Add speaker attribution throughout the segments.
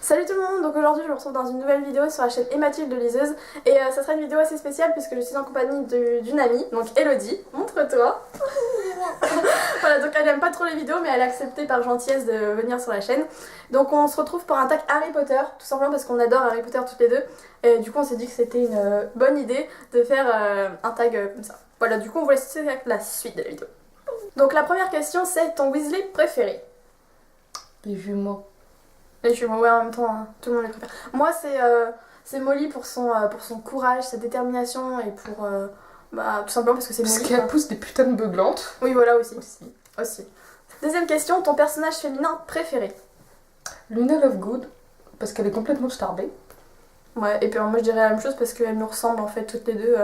Speaker 1: Salut tout le monde, donc aujourd'hui je me retrouve dans une nouvelle vidéo sur la chaîne Emmathilde Liseuse et ça sera une vidéo assez spéciale puisque je suis en compagnie d'une amie, donc Elodie, montre-toi. Voilà, donc elle aime pas trop les vidéos mais elle a accepté par gentillesse de venir sur la chaîne. Donc on se retrouve pour un tag Harry Potter, tout simplement parce qu'on adore Harry Potter toutes les deux et du coup on s'est dit que c'était une bonne idée de faire un tag comme ça. Voilà, du coup on vous laisse avec la suite de la vidéo. Donc la première question c'est ton Weasley préféré?
Speaker 2: Les jumeaux.
Speaker 1: Les jumeaux, ouais, en même temps, hein, tout le monde les préfère. Moi, c'est Molly pour son courage, sa détermination et pour. Tout simplement parce que c'est Molly.
Speaker 2: Parce qu'elle pousse des putains de beuglantes.
Speaker 1: Oui, voilà aussi. Aussi. Deuxième question, ton personnage féminin préféré?
Speaker 2: Luna Lovegood, parce qu'elle est complètement starbée.
Speaker 1: Ouais, et puis moi je dirais la même chose parce qu'elle nous ressemble en fait toutes les deux.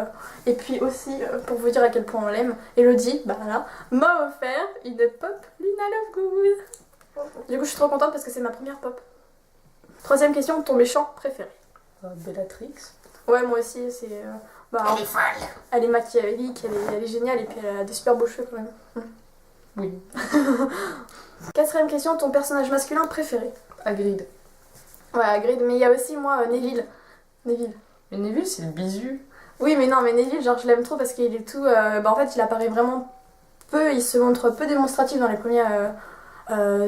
Speaker 1: Et puis aussi, pour vous dire à quel point on l'aime, Elodie, bah là, m'a offert une pop Luna Lovegood. Du coup, je suis trop contente parce que c'est ma première pop. Troisième question, ton méchant préféré?
Speaker 2: Bellatrix.
Speaker 1: Ouais, moi aussi, c'est.
Speaker 2: Elle est folle.
Speaker 1: Elle est machiavélique, elle est géniale et puis elle a des super beaux cheveux quand même.
Speaker 2: Oui.
Speaker 1: Quatrième question, ton personnage masculin préféré?
Speaker 2: Hagrid.
Speaker 1: Ouais, Hagrid, mais il y a aussi moi Neville. Neville.
Speaker 2: Mais Neville, c'est le bisu.
Speaker 1: Oui, mais non, mais Neville, genre je l'aime trop parce qu'il est tout. En fait, il apparaît vraiment peu, il se montre peu démonstratif dans les premiers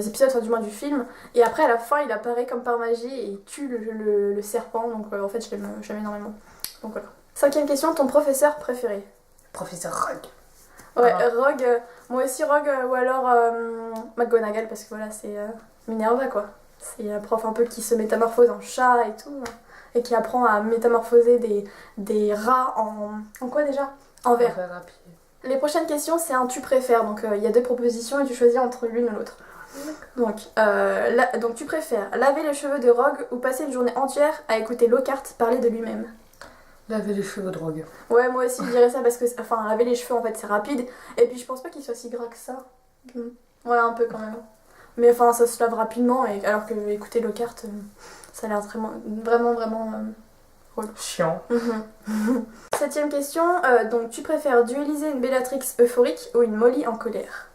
Speaker 1: épisodes, enfin du moins du film. Et après, à la fin, il apparaît comme par magie et il tue le serpent. Donc en fait, je l'aime énormément. Donc voilà. Cinquième question, ton professeur préféré?
Speaker 2: Professeur Rogue.
Speaker 1: Ouais, Rogue, moi aussi Rogue ou alors McGonagall parce que voilà, c'est Minerva quoi. C'est un prof un peu qui se métamorphose en chat et tout. Et qui apprend à métamorphoser des rats en quoi déjà? En verre.
Speaker 2: À pied.
Speaker 1: Les prochaines questions, c'est un tu préfères. Donc il y a deux propositions et tu choisis entre l'une ou l'autre. Donc tu préfères laver les cheveux de Rogue ou passer une journée entière à écouter Lockhart parler de lui-même?
Speaker 2: Laver les cheveux de Rogue.
Speaker 1: Ouais, moi aussi je dirais ça parce que laver les cheveux en fait c'est rapide et puis je pense pas qu'il soit si gras que ça. Ouais, un peu quand même. Mais enfin ça se lave rapidement et alors que écouter Lockhart ça a l'air vraiment
Speaker 2: chiant.
Speaker 1: Septième question, donc tu préfères dueliser une Bellatrix euphorique ou une Molly en colère?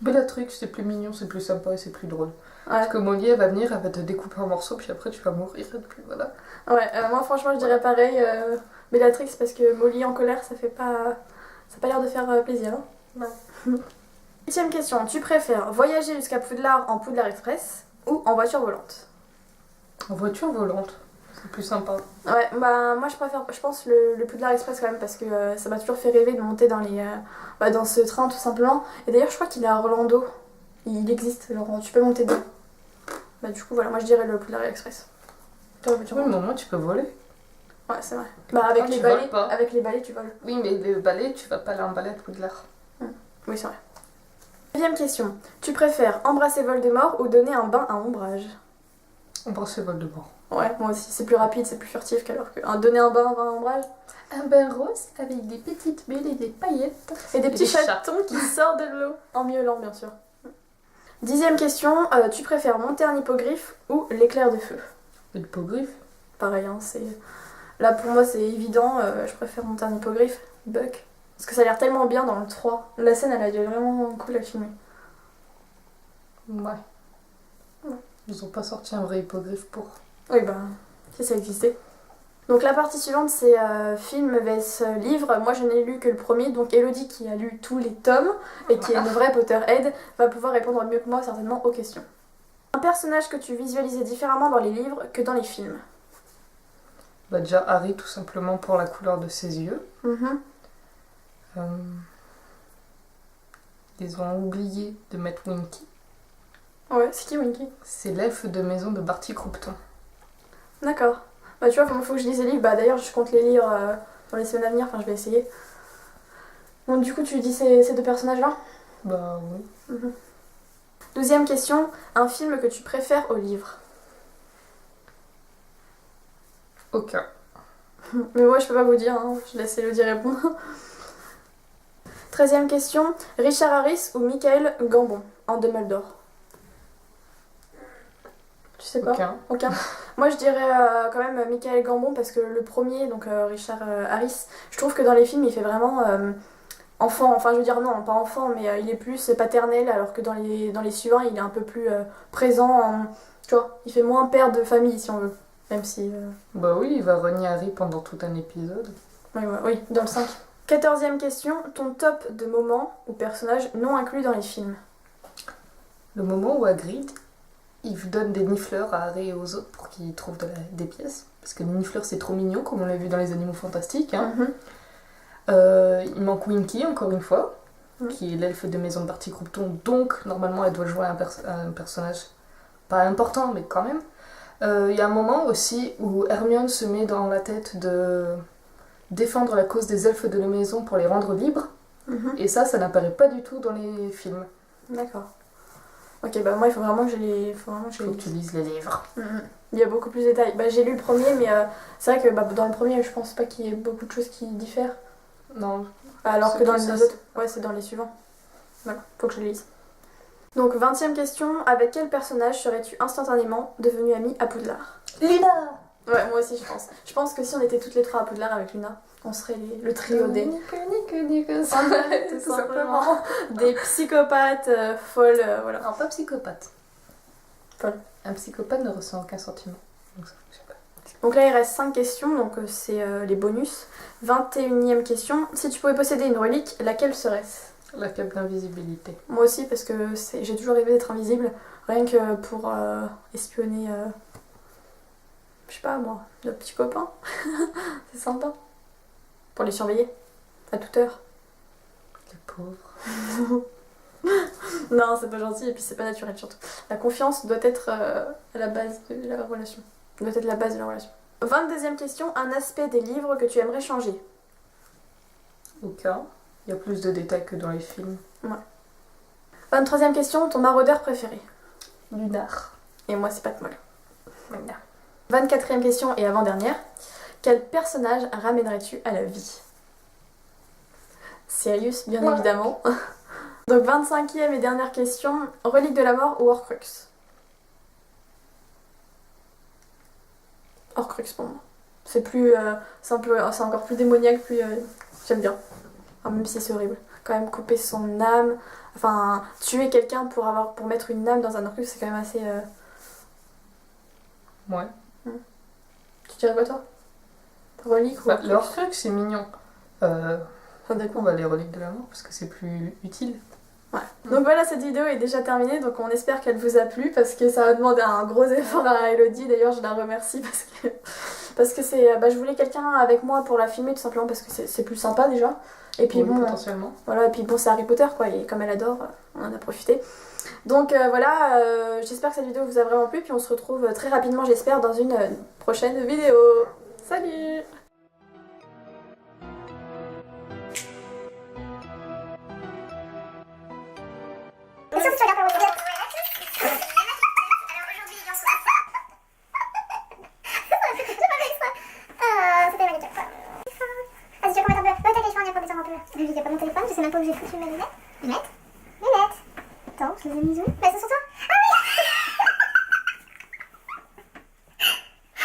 Speaker 2: Bellatrix, c'est plus mignon, c'est plus sympa et c'est plus drôle.
Speaker 1: Ouais.
Speaker 2: Parce que Molly, elle va venir, elle va te découper en morceaux, puis après tu vas mourir et puis voilà.
Speaker 1: Ouais, moi franchement je dirais pareil, Bellatrix parce que Molly en colère ça a pas l'air de faire plaisir. Hein. Non. Huitième question, tu préfères voyager jusqu'à Poudlard en Poudlard Express ou en voiture volante?
Speaker 2: En voiture volante, c'est plus sympa.
Speaker 1: Ouais, moi je pense le Poudlard Express quand même parce que ça m'a toujours fait rêver de monter dans ce train tout simplement. Et d'ailleurs je crois qu'il est à Orlando, il existe, genre tu peux monter dedans. Du coup voilà, moi je dirais le Poudlard Express.
Speaker 2: Oui, mais au moins tu peux voler.
Speaker 1: Ouais, c'est vrai. Avec les balais, tu voles.
Speaker 2: Oui, mais le balai, tu vas pas aller en balai à Poudlard.
Speaker 1: Oui, c'est vrai. Deuxième question. Tu préfères embrasser Voldemort ou donner un bain à ombrage?
Speaker 2: Embrasser Voldemort.
Speaker 1: Ouais, moi aussi. C'est plus rapide, c'est plus furtif qu'alors que donner un bain à ombrage.
Speaker 2: Un bain rose avec des petites bulles et des paillettes.
Speaker 1: Et des petits chatons qui sortent de l'eau. En miaulant, bien sûr. Dixième question. Tu préfères monter un hippogriffe ou l'éclair de feu?
Speaker 2: L'hippogriffe?
Speaker 1: Pareil, hein, là pour moi c'est évident, je préfère monter un hippogriffe, Buck. Parce que ça a l'air tellement bien dans le 3. La scène elle a dû être vraiment cool à filmer.
Speaker 2: Ouais. Ils ont pas sorti un vrai hippogriffe pour.
Speaker 1: Oui si ça existait. Donc la partie suivante c'est film vs livre. Moi je n'ai lu que le premier, donc Elodie qui a lu tous les tomes et qui est une vraie Potterhead va pouvoir répondre mieux que moi certainement aux questions. Un personnage que tu visualisais différemment dans les livres que dans les films?
Speaker 2: Déjà Harry tout simplement pour la couleur de ses yeux. Ils ont oublié de mettre Winky.
Speaker 1: Ouais, c'est qui Winky?
Speaker 2: C'est l'elfe de maison de Barty Croupton.
Speaker 1: D'accord. Tu vois, il faut que je lise les livres. D'ailleurs, je compte les lire dans les semaines à venir. Enfin, je vais essayer. Donc, du coup, tu dis ces deux personnages-là?
Speaker 2: Bah oui.
Speaker 1: Deuxième question. Un film que tu préfères au livre?
Speaker 2: Aucun.
Speaker 1: Mais moi, je peux pas vous dire. Hein. Je laisse Elodie répondre. 13e question. Richard Harris ou Michael Gambon en Dumbledore? Tu sais pas? Aucun. Moi je dirais quand même Michael Gambon parce que le premier, donc Richard Harris, je trouve que dans les films il fait vraiment enfant, enfin je veux dire non, pas enfant, mais il est plus paternel alors que dans les suivants il est un peu plus présent Tu vois, il fait moins père de famille si on veut. Même si...
Speaker 2: Bah oui, il va renier Harry pendant tout un épisode.
Speaker 1: Oui, dans le 5. 14e question, ton top de moments ou personnages non inclus dans les films.
Speaker 2: Le moment où Hagrid, il donne des nifleurs à Harry et aux autres pour qu'ils trouvent des pièces. Parce que les nifleurs, c'est trop mignon, comme on l'a vu dans les Animaux Fantastiques. Hein. Il manque Winky, encore une fois, qui est l'elfe de maison de Barty Croupton. Donc, normalement, elle doit jouer un personnage pas important, mais quand même. Il y a un moment aussi où Hermione se met dans la tête de défendre la cause des elfes de la maison pour les rendre libres. Et ça n'apparaît pas du tout dans les films.
Speaker 1: D'accord. Ok, bah moi il faut vraiment que je les...
Speaker 2: Faut que tu lises les livres.
Speaker 1: Il y a beaucoup plus de détails. Bah j'ai lu le premier, mais c'est vrai que dans le premier je pense pas qu'il y ait beaucoup de choses qui diffèrent.
Speaker 2: Non.
Speaker 1: Alors que dans les autres, ouais c'est dans les suivants. Voilà, faut que je les lise. Donc 20e question, avec quel personnage serais-tu instantanément devenu amie à Poudlard?
Speaker 2: Luna.
Speaker 1: Ouais, moi aussi je pense. Je pense que si on était toutes les trois à Poudlard avec Luna, on serait le trio des...
Speaker 2: Tout
Speaker 1: simplement. Des psychopathes folles, voilà.
Speaker 2: Non, pas psychopathe.
Speaker 1: Folle.
Speaker 2: Un psychopathe ne ressent aucun sentiment. Donc ça fonctionne pas.
Speaker 1: Donc là il reste 5 questions, donc c'est les bonus. 21e question, si tu pouvais posséder une relique, laquelle serait-ce?
Speaker 2: La cape d'invisibilité.
Speaker 1: Moi aussi parce que j'ai toujours rêvé d'être invisible, rien que pour espionner, je sais pas moi, nos petits copains. C'est sympa. Pour les surveiller, à toute heure.
Speaker 2: Les pauvres.
Speaker 1: Non, c'est pas gentil et puis c'est pas naturel surtout. La confiance doit être à la base de la relation. Doit être la base de la relation. 22e question, un aspect des livres que tu aimerais changer.
Speaker 2: Aucun. Il y a plus de détails que dans les films.
Speaker 1: Ouais. 23e question, ton maraudeur préféré.
Speaker 2: Lunar.
Speaker 1: Et moi c'est Pat Molle. Voilà. 24e question et avant-dernière, quel personnage ramènerais-tu à la vie? Sirius, bien évidemment. Donc 25e et dernière question, relique de la mort ou Horcrux? Horcrux pour moi. C'est plus, c'est encore plus démoniaque, plus j'aime bien. Enfin, même si c'est horrible. Quand même couper son âme, enfin tuer quelqu'un pour mettre une âme dans un Horcrux, c'est quand même assez.
Speaker 2: Ouais.
Speaker 1: Tu dirais quoi toi? Relique ou Horcrux?
Speaker 2: Le Horcrux c'est mignon.
Speaker 1: Ça dépend.
Speaker 2: Les reliques de la mort parce que c'est plus utile.
Speaker 1: Ouais. Donc voilà, cette vidéo est déjà terminée, donc on espère qu'elle vous a plu parce que ça a demandé un gros effort à Elodie. D'ailleurs, je la remercie parce que c'est, je voulais quelqu'un avec moi pour la filmer tout simplement parce que c'est plus sympa déjà. Et puis
Speaker 2: oui,
Speaker 1: bon,
Speaker 2: potentiellement.
Speaker 1: Voilà, et puis bon, c'est Harry Potter quoi, et comme elle adore, on en a profité. Donc voilà, j'espère que cette vidéo vous a vraiment plu, puis on se retrouve très rapidement, j'espère, dans une prochaine vidéo. Salut!
Speaker 3: Vu qu'il n'y a pas mon téléphone, je sais même pas où j'ai foutu mes lunettes. Lunettes. Attends, je les ai mises où? Bah, elles sont sur toi. Ah oui.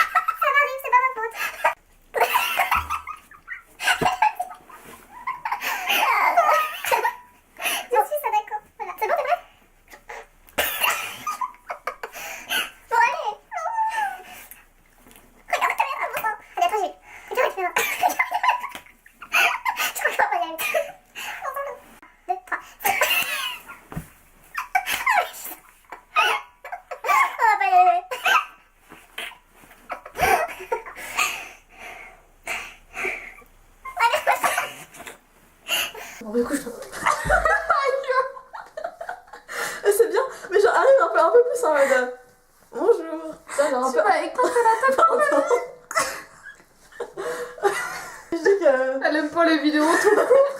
Speaker 3: Ça m'arrive, c'est pas ma faute. Je suis ça, d'accord. Voilà. C'est bon, t'es prête? Bon, allez. Regarde, caméra, bon sang. Allez, attends, j'ai. Regarde, caméra. Je crois pas y aller. 2, 3. On va pas y aller.
Speaker 1: Bon, du coup, je c'est bien, mais genre arrive un peu plus en mode bonjour. Ça, genre un peu.
Speaker 2: Avec toi, la
Speaker 1: Pardon. Je dis que.
Speaker 2: Elle aime pas les vidéos tout court.